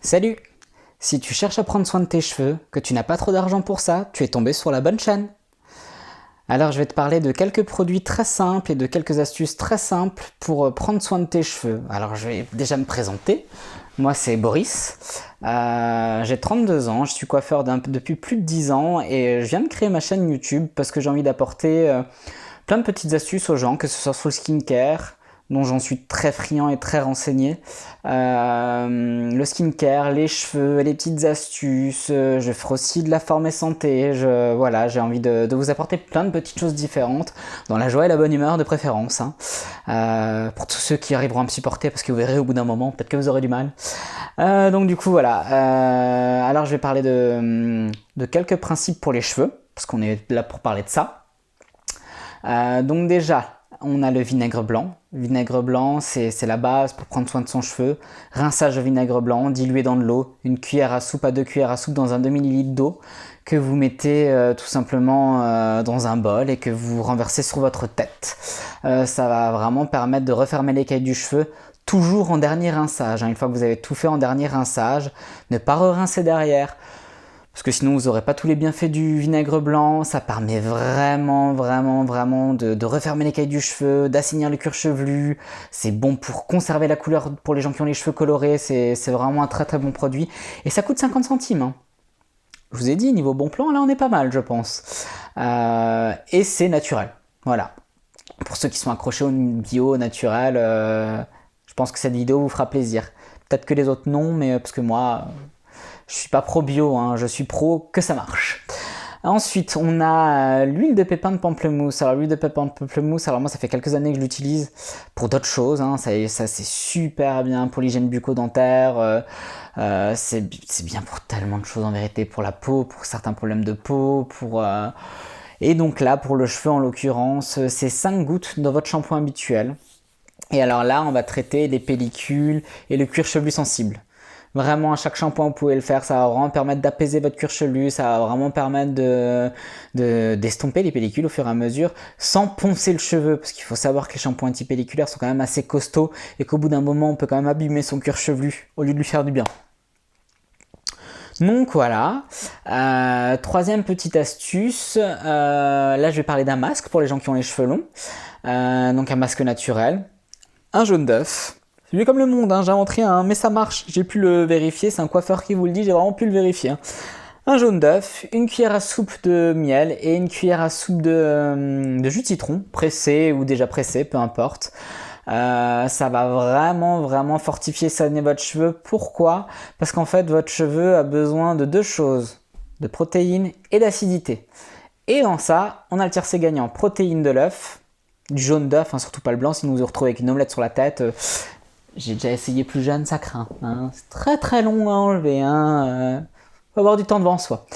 Salut! Si tu cherches à prendre soin de tes cheveux, que tu n'as pas trop d'argent pour ça, tu es tombé sur la bonne chaîne. Alors je vais te parler de quelques produits très simples et de quelques astuces très simples pour prendre soin de tes cheveux. Alors je vais déjà me présenter. Moi c'est Boris, j'ai 32 ans, je suis coiffeur depuis plus de 10 ans et je viens de créer ma chaîne YouTube parce que j'ai envie d'apporter plein de petites astuces aux gens, que ce soit sur le skincare, dont j'en suis très friand et très renseigné. Le skincare, les cheveux, les petites astuces, je ferai aussi de la forme et santé. Voilà, j'ai envie de vous apporter plein de petites choses différentes, dans la joie et la bonne humeur de préférence. Pour tous ceux qui arriveront à me supporter, parce que vous verrez au bout d'un moment, peut-être que vous aurez du mal. Donc du coup voilà, alors je vais parler de quelques principes pour les cheveux, parce qu'on est là pour parler de ça. Donc déjà, on a le vinaigre blanc. Le vinaigre blanc, c'est la base pour prendre soin de son cheveu. Rinçage au vinaigre blanc, dilué dans de l'eau, une cuillère à soupe à 2 cuillères à soupe dans un demi-litre d'eau que vous mettez tout simplement dans un bol et que vous renversez sur votre tête. Ça va vraiment permettre de refermer l'écaille du cheveu, toujours en dernier rinçage. Une fois que vous avez tout fait en dernier rinçage, ne pas re-rincer derrière. Parce que sinon vous n'aurez pas tous les bienfaits du vinaigre blanc, ça permet vraiment de refermer l'écaille du cheveu, d'assainir le cuir chevelu, c'est bon pour conserver la couleur pour les gens qui ont les cheveux colorés, c'est vraiment un très bon produit. Et ça coûte 50 centimes. Je vous ai dit, niveau bon plan, là on est pas mal je pense. Et c'est naturel, voilà. Pour ceux qui sont accrochés au bio, naturel, je pense que cette vidéo vous fera plaisir. Peut-être que les autres non, mais parce que moi... je suis pas pro bio, je suis pro que ça marche. Ensuite, on a l'huile de pépin de pamplemousse. Alors l'huile de pépin de pamplemousse, alors moi ça fait quelques années que je l'utilise pour d'autres choses. Ça c'est super bien pour l'hygiène bucco-dentaire. C'est bien pour tellement de choses en vérité, pour la peau, pour certains problèmes de peau, et donc là pour le cheveu en l'occurrence, c'est 5 gouttes dans votre shampoing habituel. Et alors là, on va traiter les pellicules et le cuir chevelu sensible. Vraiment, à chaque shampoing, vous pouvez le faire. Ça va vraiment permettre d'apaiser votre cuir chevelu. Ça va vraiment permettre d'estomper les pellicules au fur et à mesure sans poncer le cheveu. Parce qu'il faut savoir que les shampoings anti-pelliculaires sont quand même assez costauds et qu'au bout d'un moment, on peut quand même abîmer son cuir chevelu au lieu de lui faire du bien. Donc voilà, troisième petite astuce, là je vais parler d'un masque pour les gens qui ont les cheveux longs. Donc un masque naturel, un jaune d'œuf. C'est lui comme le monde, j'invente rien, mais ça marche, j'ai pu le vérifier, c'est un coiffeur qui vous le dit, j'ai vraiment pu le vérifier. Un jaune d'œuf, une cuillère à soupe de miel et une cuillère à soupe de jus de citron, pressé ou déjà pressé, peu importe. Ça va vraiment fortifier, soigner votre cheveu. Pourquoi? Parce qu'en fait, votre cheveu a besoin de deux choses, de protéines et d'acidité. Et dans ça, on a le tiercé gagnant, protéines de l'œuf, du jaune d'œuf, surtout pas le blanc, sinon vous vous retrouvez avec une omelette sur la tête. J'ai déjà essayé plus jeune, ça craint. C'est très long à enlever. Faut avoir du temps devant soi.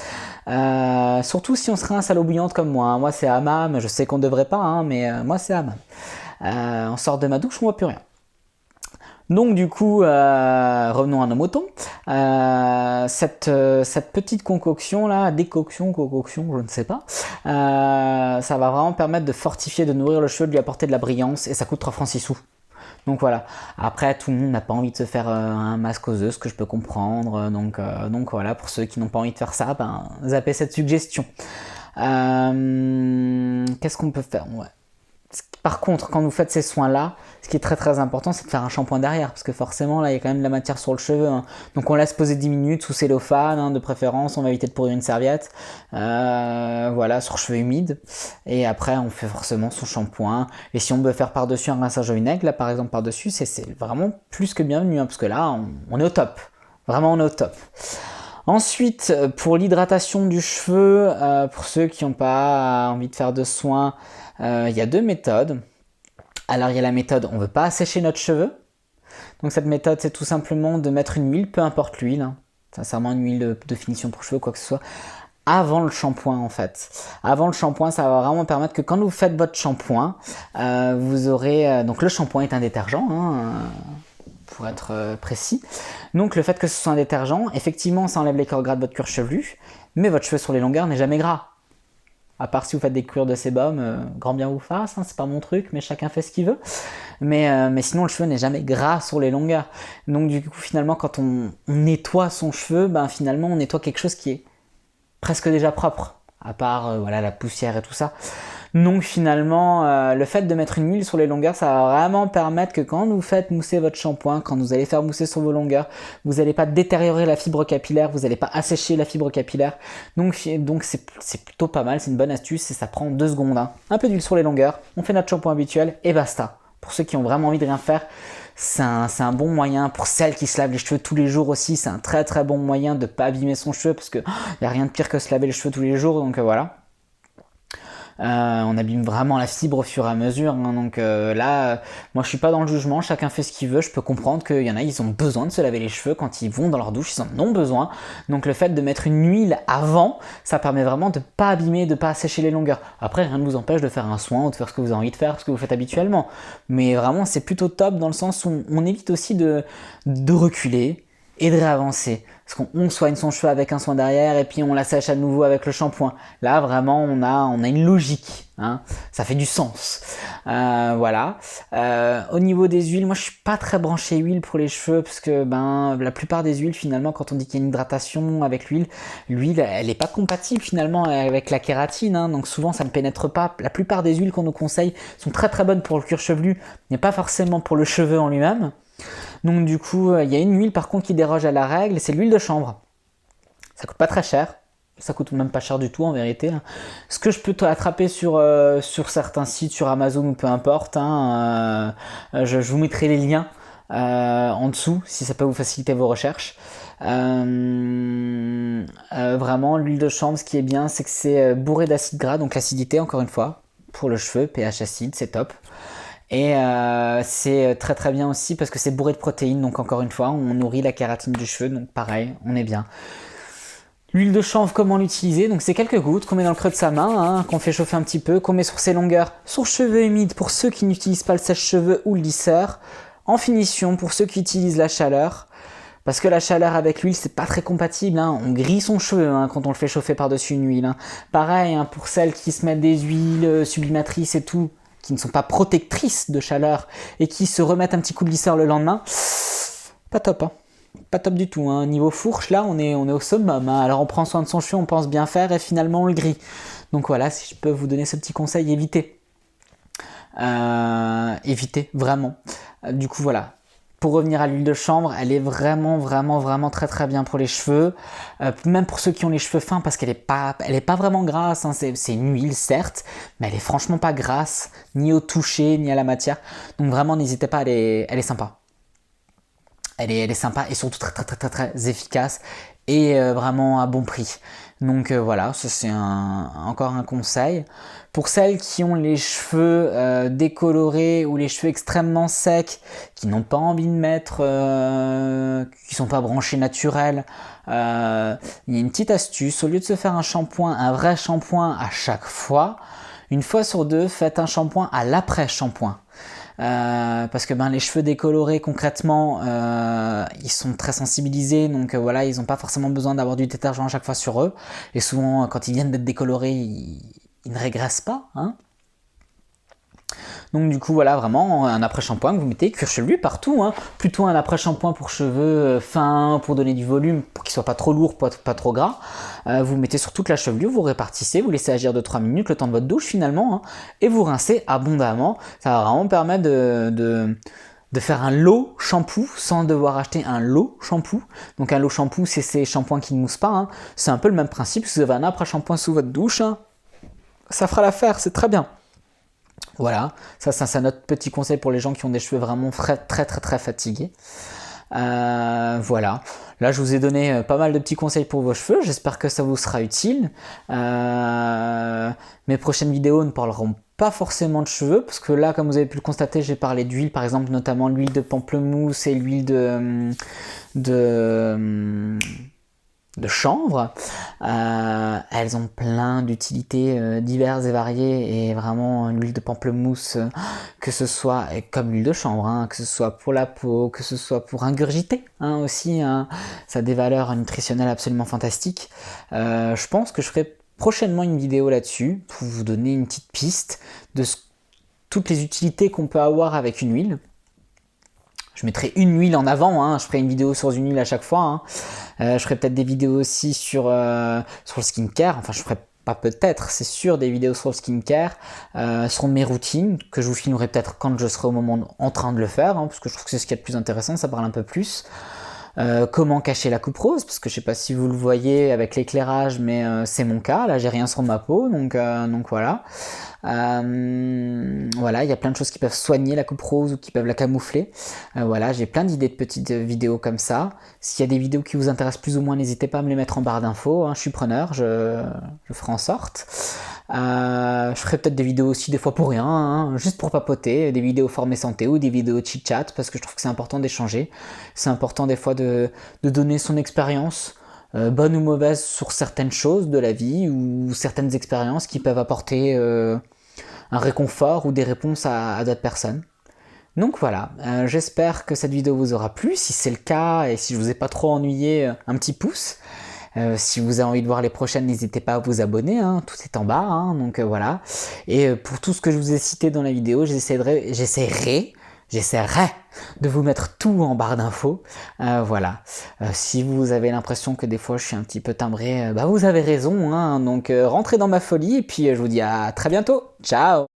Surtout si on se rince à l'eau bouillante comme moi. Moi c'est hammam, je sais qu'on ne devrait pas, mais moi c'est hammam. On sort de ma douche, on voit plus rien. Donc du coup, revenons à nos moutons. Cette petite concoction là, décoction, je ne sais pas, ça va vraiment permettre de fortifier, de nourrir le cheveu, de lui apporter de la brillance et ça coûte 3 francs 6 sous. Donc voilà, après tout le monde n'a pas envie de se faire un masque aux œufs, ce que je peux comprendre, donc voilà, pour ceux qui n'ont pas envie de faire ça, zappez cette suggestion. Qu'est-ce qu'on peut faire? Ouais. Par contre, quand vous faites ces soins-là, ce qui est très important, c'est de faire un shampoing derrière, parce que forcément, là, il y a quand même de la matière sur le cheveu. Donc on laisse poser 10 minutes sous cellophane, de préférence, on va éviter de pourrir une serviette, voilà, sur cheveux humides. Et après, on fait forcément son shampoing. Et si on veut faire par-dessus un rinçage au vinaigre, là, par exemple, par-dessus, c'est vraiment plus que bienvenu, parce que là, on est au top. Vraiment, on est au top. Ensuite, pour l'hydratation du cheveu, pour ceux qui n'ont pas envie de faire de soins, il y a 2 méthodes. Alors il y a la méthode, on ne veut pas assécher notre cheveu. Donc cette méthode, c'est tout simplement de mettre une huile, peu importe l'huile, sincèrement une huile de finition pour cheveux, quoi que ce soit, avant le shampoing en fait. Avant le shampoing, ça va vraiment permettre que quand vous faites votre shampoing, vous aurez... donc le shampoing est un détergent, pour être précis. Donc le fait que ce soit un détergent, effectivement ça enlève les corps gras de votre cuir chevelu, mais votre cheveu sur les longueurs n'est jamais gras. À part si vous faites des cures de sébum, grand bien vous fasse, hein, c'est pas mon truc, mais chacun fait ce qu'il veut. Mais sinon, le cheveu n'est jamais gras sur les longueurs. Donc du coup, finalement, quand on nettoie son cheveu, ben finalement, on nettoie quelque chose qui est presque déjà propre, à part voilà, la poussière et tout ça. Donc finalement, le fait de mettre une huile sur les longueurs, ça va vraiment permettre que quand vous faites mousser votre shampoing, quand vous allez faire mousser sur vos longueurs, vous n'allez pas détériorer la fibre capillaire, vous n'allez pas assécher la fibre capillaire. Donc c'est plutôt pas mal, c'est une bonne astuce et ça prend 2 secondes. Hein. Un peu d'huile sur les longueurs, on fait notre shampoing habituel et basta. Pour ceux qui ont vraiment envie de rien faire, c'est un bon moyen. Pour celles qui se lavent les cheveux tous les jours aussi, c'est un très très bon moyen de ne pas abîmer son cheveu parce qu'il n'y a rien de pire que se laver les cheveux tous les jours. Donc voilà. On abîme vraiment la fibre au fur et à mesure. Hein, donc là, moi je suis pas dans le jugement, chacun fait ce qu'il veut. Je peux comprendre qu'il y en a, ils ont besoin de se laver les cheveux quand ils vont dans leur douche, ils en ont besoin. Donc le fait de mettre une huile avant, ça permet vraiment de pas abîmer, de pas assécher les longueurs. Après, rien ne vous empêche de faire un soin ou de faire ce que vous avez envie de faire, ce que vous faites habituellement. Mais vraiment, c'est plutôt top dans le sens où on évite aussi de reculer et de réavancer. Parce qu'on soigne son cheveu avec un soin derrière et puis on la sèche à nouveau avec le shampoing. Là, vraiment, on a une logique. Hein. Ça fait du sens. Voilà. Au niveau des huiles, moi, je suis pas très branché huile pour les cheveux parce que la plupart des huiles, finalement, quand on dit qu'il y a une hydratation avec l'huile, elle est pas compatible finalement avec la kératine. Hein. Donc souvent, ça ne pénètre pas. La plupart des huiles qu'on nous conseille sont très très bonnes pour le cuir chevelu, mais pas forcément pour le cheveu en lui-même. Donc du coup, il y a une huile par contre qui déroge à la règle, c'est l'huile de chanvre. Ça coûte pas très cher, ça coûte même pas cher du tout en vérité. Ce que je peux attraper sur certains sites, sur Amazon ou peu importe, hein, je vous mettrai les liens en dessous si ça peut vous faciliter vos recherches. Vraiment, l'huile de chanvre, ce qui est bien, c'est que c'est bourré d'acide gras, donc l'acidité encore une fois, pour le cheveu, pH acide, c'est top. Et c'est très très bien aussi parce que c'est bourré de protéines, donc encore une fois, on nourrit la kératine du cheveu, donc pareil, on est bien. L'huile de chanvre, comment l'utiliser? Donc c'est quelques gouttes qu'on met dans le creux de sa main, hein, qu'on fait chauffer un petit peu, qu'on met sur ses longueurs, sur cheveux humides pour ceux qui n'utilisent pas le sèche-cheveux ou le lisseur, en finition pour ceux qui utilisent la chaleur. Parce que la chaleur avec l'huile, c'est pas très compatible. Hein. On grille son cheveu hein, quand on le fait chauffer par-dessus une huile. Hein. Pareil, hein, pour celles qui se mettent des huiles sublimatrices et tout, qui ne sont pas protectrices de chaleur et qui se remettent un petit coup de lisseur le lendemain, pas top. Hein. Pas top du tout. Hein. Niveau fourche, là, on est au summum. Hein. Alors on prend soin de son cheveu, on pense bien faire et finalement on le grille. Donc voilà, si je peux vous donner ce petit conseil, évitez. Évitez, vraiment. Du coup, voilà. Pour revenir à l'huile de chanvre, elle est vraiment, vraiment, vraiment très très bien pour les cheveux. Même pour ceux qui ont les cheveux fins, parce qu'elle est pas vraiment grasse. Hein. C'est une huile, certes, mais elle est franchement pas grasse, ni au toucher, ni à la matière. Donc vraiment, n'hésitez pas, elle est sympa. Elle est sympa et surtout très, très, très, très, très efficace et vraiment à bon prix. Donc voilà, ça c'est encore un conseil. Pour celles qui ont les cheveux décolorés ou les cheveux extrêmement secs, qui n'ont pas envie de mettre, qui sont pas branchés naturels, il y a une petite astuce. Au lieu de se faire un vrai shampoing à chaque fois, une fois sur deux, faites un shampoing à l'après-shampoing. Parce que les cheveux décolorés concrètement ils sont très sensibilisés donc voilà ils n'ont pas forcément besoin d'avoir du détergent à chaque fois sur eux et souvent quand ils viennent d'être décolorés ils ne régressent pas hein. Donc du coup voilà vraiment un après-shampoing que vous mettez cuir chevelu partout hein. Plutôt un après-shampoing pour cheveux fins pour donner du volume pour qu'ils soient pas trop lourds pas trop gras. Vous mettez sur toute la chevelure, vous répartissez, vous laissez agir 2-3 minutes le temps de votre douche finalement hein, et vous rincez abondamment. Ça va vraiment permettre de faire un lot shampoo sans devoir acheter un lot shampoo. Donc un lot shampoo c'est ces shampoings qui ne moussent pas hein. C'est un peu le même principe. Si vous avez un après-shampoing sous votre douche hein, ça fera l'affaire, c'est très bien. Voilà, ça c'est notre petit conseil pour les gens qui ont des cheveux vraiment très très très très fatigués. Voilà, là je vous ai donné pas mal de petits conseils pour vos cheveux, j'espère que ça vous sera utile. Mes prochaines vidéos ne parleront pas forcément de cheveux, parce que là comme vous avez pu le constater j'ai parlé d'huile, par exemple notamment l'huile de pamplemousse et l'huile de chanvre. Elles ont plein d'utilités diverses et variées et vraiment l'huile de pamplemousse que ce soit comme l'huile de chanvre hein, que ce soit pour la peau, que ce soit pour ingurgiter aussi hein, ça a des valeurs nutritionnelles absolument fantastiques. Je pense que je ferai prochainement une vidéo là-dessus pour vous donner une petite piste de toutes les utilités qu'on peut avoir avec une huile. Je mettrai une huile en avant, hein. Je ferai une vidéo sur une huile à chaque fois. Hein. Je ferai peut-être des vidéos aussi sur le skincare. Enfin, je ferai pas peut-être, c'est sûr, des vidéos sur le skincare, sur mes routines, que je vous filmerai peut-être quand je serai au moment en train de le faire, hein, parce que je trouve que c'est ce qui est le plus intéressant, ça parle un peu plus. Comment cacher la coupe rose, parce que je sais pas si vous le voyez avec l'éclairage, mais c'est mon cas, là j'ai rien sur ma peau, donc voilà. Voilà, il y a plein de choses qui peuvent soigner la coupe rose ou qui peuvent la camoufler. Voilà, j'ai plein d'idées de petites vidéos comme ça. S'il y a des vidéos qui vous intéressent plus ou moins, n'hésitez pas à me les mettre en barre d'infos, hein, je suis preneur, je ferai en sorte. Je ferai peut-être des vidéos aussi des fois pour rien, hein, juste pour papoter, des vidéos formées santé ou des vidéos chit-chat, parce que je trouve que c'est important d'échanger. C'est important des fois de donner son expérience, bonne ou mauvaise, sur certaines choses de la vie ou certaines expériences qui peuvent apporter un réconfort ou des réponses à d'autres personnes. Donc voilà, j'espère que cette vidéo vous aura plu. Si c'est le cas et si je vous ai pas trop ennuyé, un petit pouce. Si vous avez envie de voir les prochaines, n'hésitez pas à vous abonner, hein, tout est en bas, hein, donc voilà. Et pour tout ce que je vous ai cité dans la vidéo, j'essaierai de vous mettre tout en barre d'infos. Voilà. Si vous avez l'impression que des fois je suis un petit peu timbré, vous avez raison, hein, donc rentrez dans ma folie et puis je vous dis à très bientôt. Ciao!